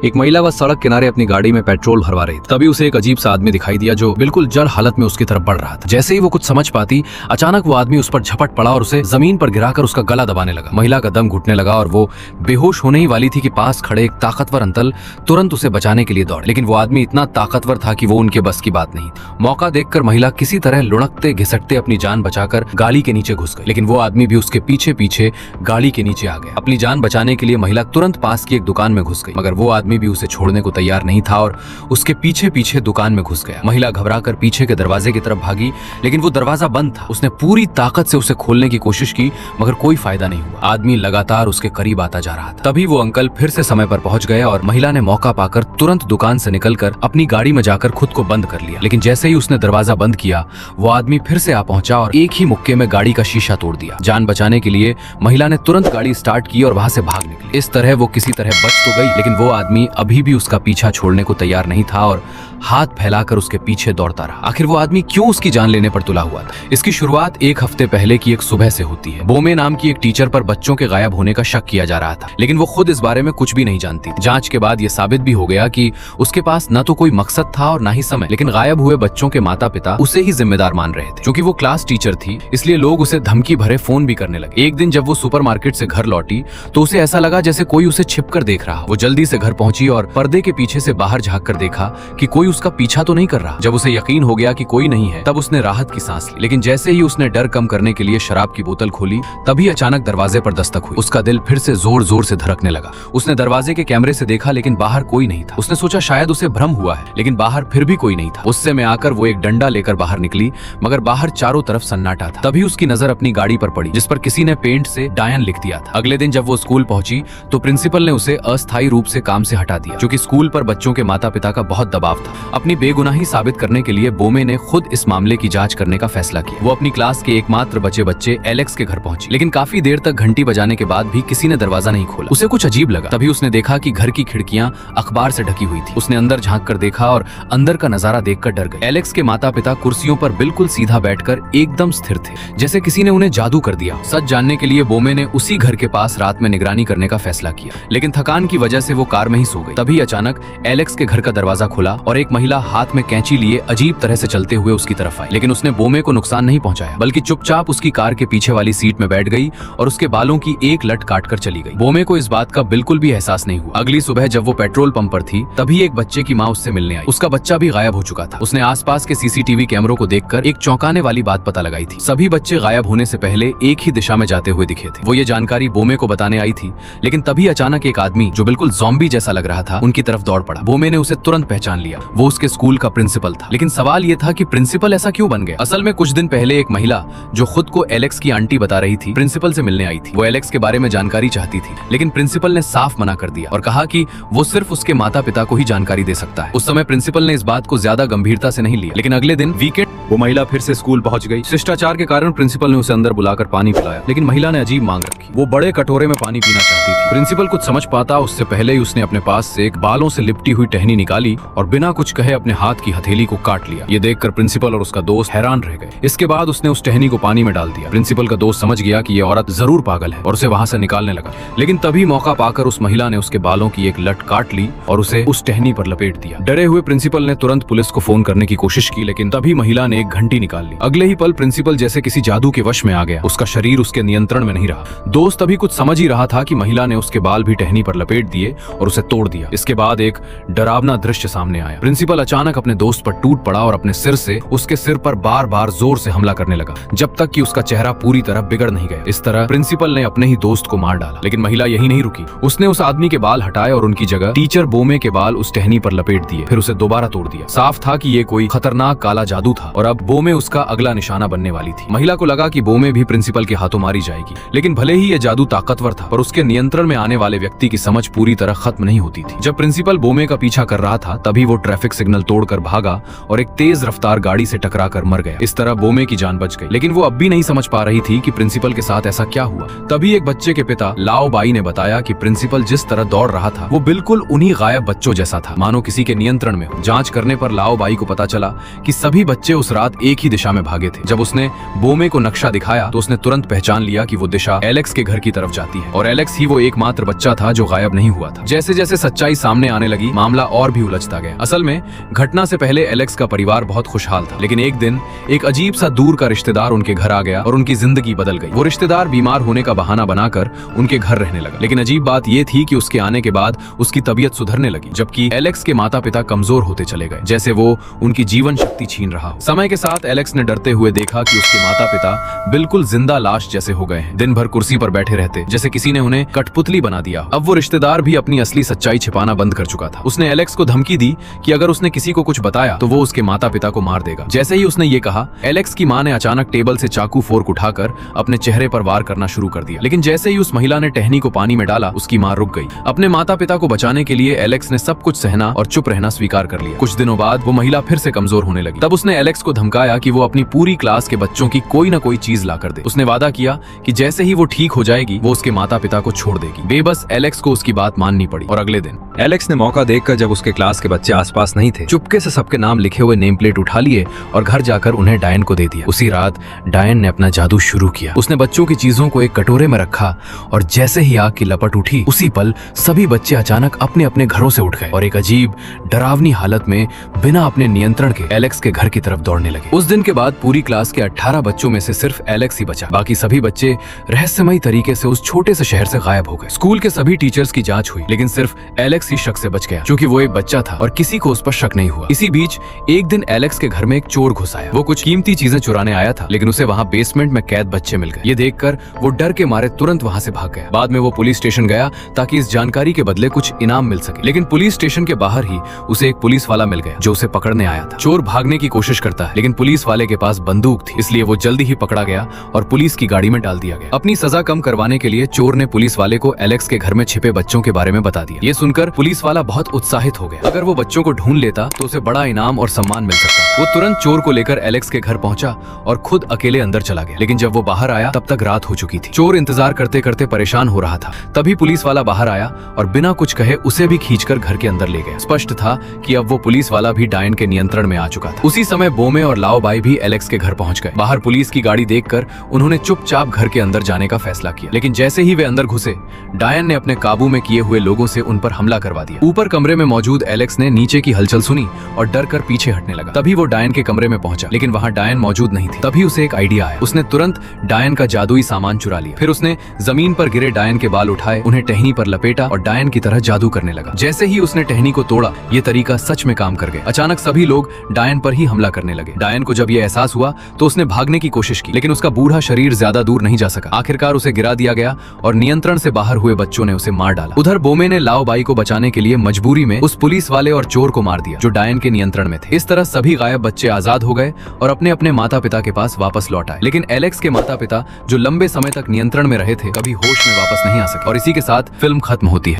एक महिला वह सड़क किनारे अपनी गाड़ी में पेट्रोल भरवा रही थी। तभी उसे एक अजीब सा आदमी दिखाई दिया जो बिल्कुल जड़ हालत में उसकी तरफ बढ़ रहा था। जैसे ही वो कुछ समझ पाती, अचानक वो आदमी उस पर झपट पड़ा और उसे जमीन पर गिराकर उसका गला दबाने लगा। महिला का दम घुटने लगा और वो बेहोश होने ही वाली थी कि पास खड़े एक ताकतवर अंकल तुरंत उसे बचाने के लिए दौड़े। लेकिन वो आदमी इतना ताकतवर था कि वो उनके बस की बात नहीं। मौका देखकर महिला किसी तरह लुढ़कते घिसटते अपनी जान बचाकर गाड़ी के नीचे घुस गई। लेकिन वो आदमी भी उसके पीछे पीछे गाड़ी के नीचे आ गया। अपनी जान बचाने के लिए महिला तुरंत पास की एक दुकान में घुस गई, मगर वो आदमी भी उसे छोड़ने को तैयार नहीं था और उसके पीछे पीछे दुकान में घुस गया। महिला घबराकर पीछे के दरवाजे की तरफ भागी, लेकिन वो दरवाजा बंद था। उसने पूरी ताकत से उसे खोलने की कोशिश की, मगर कोई फायदा नहीं हुआ। आदमी लगातार उसके करीब आता जा रहा था। तभी वो अंकल फिर से समय पर पहुंच गया और महिला ने मौका पाकर तुरंत दुकान से निकलकर अपनी गाड़ी में जाकर खुद को बंद कर लिया। लेकिन जैसे ही उसने दरवाजा बंद किया, वो आदमी फिर से आ पहुंचा और एक ही मुक्के में गाड़ी का शीशा तोड़ दिया। जान बचाने के लिए महिला ने तुरंत गाड़ी स्टार्ट की और वहां से भाग निकली। इस तरह वो किसी तरह बच तो गई, लेकिन वो आदमी अभी भी उसका पीछा छोड़ने को तैयार नहीं था और हाथ फैलाकर उसके पीछे दौड़ता रहा। आखिर वो आदमी क्यों उसकी जान लेने पर तुला हुआ था? इसकी शुरुआत एक हफ्ते पहले की एक सुबह से होती है। बोमे नाम की एक टीचर पर बच्चों के गायब होने का शक किया जा रहा था, लेकिन वो खुद इस बारे में कुछ भी नहीं जानती। जांच के बाद ये साबित भी हो गया कि उसके पास न तो कोई मकसद था और न ही समय, लेकिन गायब हुए बच्चों के माता पिता उसे ही जिम्मेदार मान रहे थे। क्योंकि वो क्लास टीचर थी, इसलिए लोग उसे धमकी भरे फोन भी करने लगे। एक दिन जब वो सुपरमार्केट से घर लौटी तो उसे ऐसा लगा जैसे कोई उसे छिपकर देख रहा। वो जल्दी से घर पहुंची और पर्दे के पीछे से बाहर झांक कर देखा कि कोई उसका पीछा तो नहीं कर रहा। जब उसे यकीन हो गया कि कोई नहीं है, तब उसने राहत की सांस ली। लेकिन जैसे ही उसने डर कम करने के लिए शराब की बोतल खोली, तभी अचानक दरवाजे पर दस्तक हुई। उसका दिल फिर से जोर जोर से धड़कने लगा। उसने दरवाजे के कैमरे से देखा, लेकिन बाहर कोई नहीं था। उसने सोचा शायद उसे भ्रम हुआ है, लेकिन बाहर फिर भी कोई नहीं था। गुस्से में आकर वो एक डंडा लेकर बाहर निकली, मगर बाहर चारों तरफ सन्नाटा था। तभी उसकी नजर अपनी गाड़ी पर पड़ी, जिस पर किसी ने पेंट से डायन लिख दिया था। अगले दिन जब वो स्कूल पहुंची तो प्रिंसिपल ने उसे अस्थायी रूप से काम से हटा दिया, क्योंकि स्कूल पर बच्चों के माता पिता का बहुत दबाव था। अपनी बेगुनाही साबित करने के लिए बोमे ने खुद इस मामले की जांच करने का फैसला किया। वो अपनी क्लास के एकमात्र बचे बच्चे एलेक्स के घर पहुंची, लेकिन काफी देर तक घंटी बजाने के बाद भी किसी ने दरवाजा नहीं खोला। उसे कुछ अजीब लगा। तभी उसने देखा कि घर की खिड़कियां अखबार से ढकी हुई थी। उसने अंदर झांक कर देखा और अंदर का नजारा देखकर डर गई। एलेक्स के माता पिता कुर्सियों पर बिल्कुल सीधा बैठकर एकदम स्थिर थे, जैसे किसी ने उन्हें जादू कर दिया। सच जानने के लिए बोमे ने उसी घर के पास रात में निगरानी करने का फैसला किया, लेकिन थकान की वजह से वो कार में ही सो गई। तभी अचानक एलेक्स के घर का दरवाजा खुला और एक महिला हाथ में कैंची लिए अजीब तरह से चलते हुए उसकी तरफ आई। लेकिन उसने बोमे को नुकसान नहीं पहुंचाया, बल्कि चुपचाप उसकी कार के पीछे वाली सीट में बैठ गई और उसके बालों की एक लट काट कर चली गई। बोमे को इस बात का बिल्कुल भी एहसास नहीं हुआ। अगली सुबह जब वो पेट्रोल पंप पर थी, तभी एक बच्चे की माँ उससे मिलने आई। उसका बच्चा भी गायब हो चुका था। उसने आसपास के सीसीटीवी कैमरों को देखकर एक चौंकाने वाली बात पता लगाई थी। सभी बच्चे गायब होने से पहले एक ही दिशा में जाते हुए दिखे थे। वो ये जानकारी बोमे को बताने आई थी, लेकिन तभी अचानक एक आदमी जो बिल्कुल ज़ॉम्बी जैसा लग रहा था उनकी तरफ दौड़ पड़ा। बोमे ने उसे तुरंत पहचान लिया। वो उसके स्कूल का प्रिंसिपल था। लेकिन सवाल ये था कि प्रिंसिपल ऐसा क्यों बन गया? असल में कुछ दिन पहले एक महिला जो खुद को एलेक्स की आंटी बता रही थी, प्रिंसिपल से मिलने आई थी। वो एलेक्स के बारे में जानकारी चाहती थी, लेकिन प्रिंसिपल ने साफ मना कर दिया और कहा कि वो सिर्फ उसके माता पिता को ही जानकारी दे सकता है। उस समय प्रिंसिपल ने इस बात को ज्यादा गंभीरता से नहीं लिया, लेकिन अगले दिन वीकेंड वो महिला फिर से स्कूल पहुंच गई। शिष्टाचार के कारण प्रिंसिपल ने उसे अंदर बुलाकर पानी पिलाया, लेकिन महिला ने अजीब मांग रखी। वो बड़े कटोरे में पानी पीना चाहती थी। प्रिंसिपल कुछ समझ पाता उससे पहले ही उसने अपने पास से एक बालों से लिपटी हुई टहनी निकाली और बिना कुछ कहे अपने हाथ की हथेली को काट लिया। ये देखकर प्रिंसिपल और उसका दोस्त हैरान रह गए। इसके बाद उसने उस टहनी को पानी में डाल दिया। प्रिंसिपल का दोस्त समझ गया कि ये औरत जरूर पागल है और उसे वहां से निकालने लगा, लेकिन तभी मौका पाकर उस महिला ने उसके बालों की एक लट काट ली और उसे उस टहनी पर लपेट दिया। डरे हुए प्रिंसिपल ने तुरंत पुलिस को फोन करने की कोशिश की, लेकिन तभी महिला ने एक घंटी निकाल ली। अगले ही पल प्रिंसिपल जैसे किसी जादू के वश में आ गया। उसका शरीर उसके नियंत्रण में नहीं रहा। दोस्त अभी कुछ समझ ही रहा था कि महिला ने उसके बाल भी टहनी पर लपेट दिए और उसे तोड़ दिया। इसके बाद एक डरावना दृश्य सामने आया। प्रिंसिपल अचानक अपने दोस्त पर टूट पड़ा और अपने सिर से उसके सिर पर बार बार जोर से हमला करने लगा, जब तक कि उसका चेहरा पूरी तरह बिगड़ नहीं गया। इस तरह प्रिंसिपल ने अपने ही दोस्त को मार डाला। लेकिन महिला यही नहीं रुकी। उसने उस आदमी के बाल हटाए और उनकी जगह टीचर बोमे के बाल उस टहनी पर लपेट दिए, फिर उसे दोबारा तोड़ दिया। साफ था कि ये कोई खतरनाक काला जादू था और अब बोमे उसका अगला निशाना बनने वाली थी। महिला को लगा कि बोमे भी प्रिंसिपल के हाथों मारी जाएगी, लेकिन भले ही ये जादू ताकतवर था, पर उसके नियंत्रण में आने वाले व्यक्ति की समझ पूरी तरह खत्म नहीं होती थी। जब प्रिंसिपल बोमे का पीछा कर रहा था, तभी वो ट्रैफिक सिग्नल तोड़कर भागा और एक तेज रफ्तार गाड़ी से टकराकर मर गया। इस तरह बोमे की जान बच गई, लेकिन वो अब भी नहीं समझ पा रही थी कि प्रिंसिपल के साथ ऐसा क्या हुआ। तभी एक बच्चे के पिता लाओ बाई ने बताया कि प्रिंसिपल जिस तरह दौड़ रहा था वो बिल्कुल उन्हीं गायब बच्चों जैसा था, मानो किसी के नियंत्रण में हो। जांच करने पर लाओ बाई को पता चला कि सभी बच्चे उस उस रात एक ही दिशा में भागे थे। जब उसने बोमे को नक्शा दिखाया तो उसने तुरंत पहचान लिया कि वो दिशा एलेक्स के घर की तरफ जाती है और एलेक्स ही वो एकमात्र बच्चा था जो गायब नहीं हुआ था। जैसे जैसे सच्चाई सामने आने लगी, मामला और भी उलझता गया। असल में घटना से पहले एलेक्स का परिवार बहुत खुशहाल था, लेकिन एक दिन एक अजीब सा दूर का रिश्तेदार उनके घर आ गया और उनकी जिंदगी बदल गई। वो रिश्तेदार बीमार होने का बहाना बनाकर उनके घर रहने लगा, लेकिन अजीब बात ये थी कि उसके आने के बाद उसकी तबीयत सुधरने लगी, जबकि एलेक्स के माता पिता कमजोर होते चले गए, जैसे वो उनकी जीवन शक्ति छीन रहा हो। समय के साथ एलेक्स ने डरते हुए देखा कि उसके माता पिता बिल्कुल जिंदा लाश जैसे हो गए हैं। दिन भर कुर्सी पर बैठे रहते, जैसे किसी ने उन्हें कठपुतली बना दिया। अब वो रिश्तेदार भी अपनी असली सच्चाई छिपाना बंद कर चुका था। उसने एलेक्स को धमकी दी कि अगर उसने किसी को कुछ बताया तो वो उसके माता पिता को मार देगा। जैसे ही उसने ये कहा, एलेक्स की मां ने अचानक टेबल से चाकू फोर्क उठाकर अपने चेहरे पर वार करना शुरू कर दिया। लेकिन जैसे ही उस महिला ने टहनी को पानी में डाला, उसकी मां रुक गई। अपने माता पिता को बचाने के लिए एलेक्स ने सब कुछ सहना और चुप रहना स्वीकार कर लिया। कुछ दिनों बाद वो महिला फिर से कमजोर होने लगी। तब उसने एलेक्स को धमकाया कि वो अपनी पूरी क्लास के बच्चों की कोई ना कोई चीज ला कर दे। उसने वादा किया कि जैसे ही वो ठीक हो जाएगी वो उसके माता पिता को छोड़ देगी। बेबस एलेक्स को उसकी बात माननी पड़ी और अगले दिन एलेक्स ने मौका देखकर, जब उसके क्लास के बच्चे आसपास नहीं थे, चुपके से सबके नाम लिखे हुए नेम प्लेट उठा लिए और घर जाकर उन्हें डायन को दे दिया। उसी रात डायन ने अपना जादू शुरू किया। उसने बच्चों की चीजों को एक कटोरे में रखा और जैसे ही आग की लपट उठी, उसी पल सभी बच्चे अचानक अपने अपने घरों से उठ गए और एक अजीब डरावनी हालत में बिना अपने नियंत्रण के एलेक्स के घर की तरफ दौड़ने लगे। उस दिन के बाद पूरी क्लास के 18 बच्चों में से सिर्फ एलेक्स ही बचा। बाकी सभी बच्चे रहस्यमयी तरीके से उस छोटे से शहर से गायब हो गए। स्कूल के सभी टीचर्स की जांच हुई, लेकिन सिर्फ एलेक्स ही शक से बच गया, क्योंकि वो एक बच्चा था और किसी को उस पर शक नहीं हुआ। इसी बीच एक दिन एलेक्स के घर में एक चोर घुस आया। वो कुछ कीमती चीजें चुराने आया था, लेकिन उसे वहाँ बेसमेंट में कैद बच्चे मिल गए। ये देखकर वो डर के मारे तुरंत वहाँ से भाग गया। बाद में वो पुलिस स्टेशन गया ताकि इस जानकारी के बदले कुछ इनाम मिल सके, लेकिन पुलिस स्टेशन के बाहर ही उसे एक पुलिस वाला मिल गया जो उसे पकड़ने आया था। चोर भागने की कोशिश करता है, लेकिन पुलिस वाले के पास बंदूक थी, इसलिए वो जल्दी ही पकड़ा गया और पुलिस की गाड़ी में डाल दिया गया। अपनी सजा कम करवाने के लिए चोर ने पुलिस वाले को एलेक्स के घर में छिपे बच्चों के बारे में बता दिया। ये सुनकर पुलिस वाला बहुत उत्साहित हो गया। अगर वो बच्चों को ढूंढ लेता तो उसे बड़ा इनाम और सम्मान मिल सकता। वो तुरंत चोर को लेकर एलेक्स के घर पहुंचा और खुद अकेले अंदर चला गया, लेकिन जब वो बाहर आया तब तक रात हो चुकी थी। चोर इंतजार करते करते परेशान हो रहा था। तभी पुलिस वाला बाहर आया और बिना कुछ कहे उसे भी खींचकर घर के अंदर ले गया। स्पष्ट था कि अब वो पुलिस वाला भी डायन के नियंत्रण में आ चुका था। उसी समय बोमे और लाओबाई भी एलेक्स के घर पहुंच गए। बाहर पुलिस की गाड़ी देखकर उन्होंने चुपचाप घर के अंदर जाने का फैसला किया, लेकिन जैसे ही वे अंदर घुसे, डायन ने अपने काबू में किए हुए लोगों से उन पर हमला करवा दिया। ऊपर कमरे में मौजूद एलेक्स ने नीचे की हलचल सुनी और डर कर पीछे हटने लगा। तभी वो डायन के कमरे में पहुंचा, लेकिन वहां डायन मौजूद नहीं थी। तभी उसे एक आइडिया आया। उसने तुरंत डायन का जादुई सामान चुरा लिया। फिर उसने जमीन पर गिरे डायन के बाल उठाए, उन्हें टहनी पर लपेटा और डायन की तरह जादू करने लगा। जैसे ही उसने टहनी को तोड़ा, ये तरीका सच में काम कर गया। अचानक सभी लोग डायन पर ही हमला करने लगे। डायन को जब ये एहसास हुआ तो उसने भागने की कोशिश की, लेकिन उसका बूढ़ा शरीर ज्यादा दूर नहीं जा सका। आखिरकार उसे गिरा दिया गया और नियंत्रण से बाहर हुए बच्चों ने उसे मार डाला। उधर बोमे ने लाओबाई को बचाने के लिए मजबूरी में उस पुलिस वाले और चोर को मार दिया जो डायन के नियंत्रण में थे। इस तरह सभी गायब बच्चे आजाद हो गए और अपने अपने माता पिता के पास वापस लौट आए। लेकिन एलेक्स के माता पिता, जो लंबे समय तक नियंत्रण में रहे थे, कभी होश में वापस नहीं आ सके और इसी के साथ फिल्म खत्म होती है।